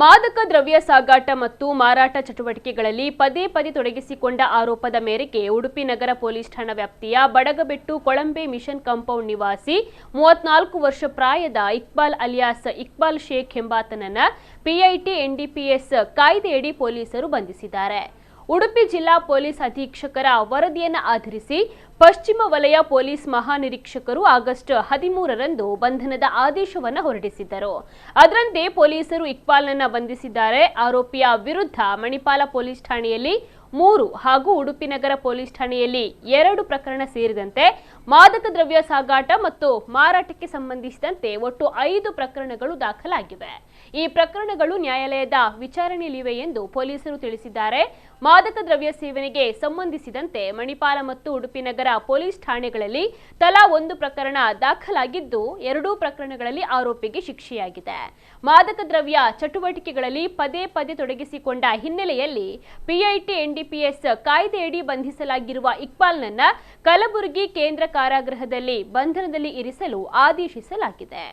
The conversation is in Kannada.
ಮಾದಕ ದ್ರವ್ಯ ಸಾಗಾಟ ಮತ್ತು ಮಾರಾಟ ಚಟುವಟಿಕೆಗಳಲ್ಲಿ ಪದೇ ಪದೇ ತೊಡಗಿಸಿಕೊಂಡ ಆರೋಪದ ಮೇರೆಗೆ ಉಡುಪಿ ನಗರ ಪೊಲೀಸ್ ಠಾಣಾ ವ್ಯಾಪ್ತಿಯ ಬಡಗಬೆಟ್ಟು ಕೊಳಂಬೆ ಮಿಷನ್ ಕಾಂಪೌಂಡ್ ನಿವಾಸಿ 34 ವರ್ಷ ಪ್ರಾಯದ ಇಕ್ಬಾಲ್ ಅಲಿಯಾಸ್ ಇಕ್ಬಾಲ್ ಶೇಖ್ ಎಂಬಾತನನ್ನ ಪಿಐಟಿ ಎನ್ಡಿಪಿಎಸ್ ಕಾಯ್ದೆಯಡಿ ಪೊಲೀಸರು ಬಂಧಿಸಿದ್ದಾರೆ. ಉಡುಪಿ ಜಿಲ್ಲಾ ಪೊಲೀಸ್ ಅಧೀಕ್ಷಕರ ವರದಿಯನ್ನು ಆಧರಿಸಿ ಪಶ್ಚಿಮ ವಲಯ ಪೊಲೀಸ್ ಮಹಾನಿರೀಕ್ಷಕರು ಆಗಸ್ಟ್ 13ರಂದು ಬಂಧನದ ಆದೇಶವನ್ನು ಹೊರಡಿಸಿದ್ದರು. ಅದರಂತೆ ಪೊಲೀಸರು ಇಕ್ಬಾಲ್ನನ್ನ ಬಂಧಿಸಿದ್ದಾರೆ. ಆರೋಪಿಯ ವಿರುದ್ಧ ಮಣಿಪಾಲ ಪೊಲೀಸ್ ಠಾಣೆಯಲ್ಲಿ 3 ಹಾಗೂ ಉಡುಪಿ ನಗರ ಪೊಲೀಸ್ ಠಾಣೆಯಲ್ಲಿ 2 ಪ್ರಕರಣ ಸೇರಿದಂತೆ ಮಾದಕ ದ್ರವ್ಯ ಸಾಗಾಟ ಮತ್ತು ಮಾರಾಟಕ್ಕೆ ಸಂಬಂಧಿಸಿದಂತೆ ಒಟ್ಟು 5 ಪ್ರಕರಣಗಳು ದಾಖಲಾಗಿವೆ. ಈ ಪ್ರಕರಣಗಳು ನ್ಯಾಯಾಲಯದ ವಿಚಾರಣೆಯಲ್ಲಿವೆ ಎಂದು ಪೊಲೀಸರು ತಿಳಿಸಿದ್ದಾರೆ. ಮಾದಕ ದ್ರವ್ಯ ಸೇವನೆಗೆ ಸಂಬಂಧಿಸಿದಂತೆ ಮಣಿಪಾಲ ಮತ್ತು ಉಡುಪಿ ನಗರ ಪೊಲೀಸ್ ಠಾಣೆಗಳಲ್ಲಿ ತಲಾ 1 ಪ್ರಕರಣ ದಾಖಲಾಗಿದ್ದು 2 ಪ್ರಕರಣಗಳಲ್ಲಿ ಆರೋಪಿಗೆ ಶಿಕ್ಷೆಯಾಗಿದೆ. ಮಾದಕ ದ್ರವ್ಯ ಚಟುವಟಿಕೆಗಳಲ್ಲಿ ಪದೇ ಪದೇ ತೊಡಗಿಸಿಕೊಂಡ ಹಿನ್ನೆಲೆಯಲ್ಲಿ ಪಿಐಟಿ ಎನ್ಡಿಪಿಎಸ್ ಕಾಯ್ದೆಯಡಿ ಬಂಧಿಸಲಾಗಿರುವ ಇಕ್ಬಾಲ್ನನ್ನ ಕಲಬುರಗಿ ಕೇಂದ್ರ ಕಾರಾಗೃಹದಲ್ಲಿ ಬಂಧನದಲ್ಲಿ ಇರಿಸಲು ಆದೇಶಿಸಲಾಗಿದೆ.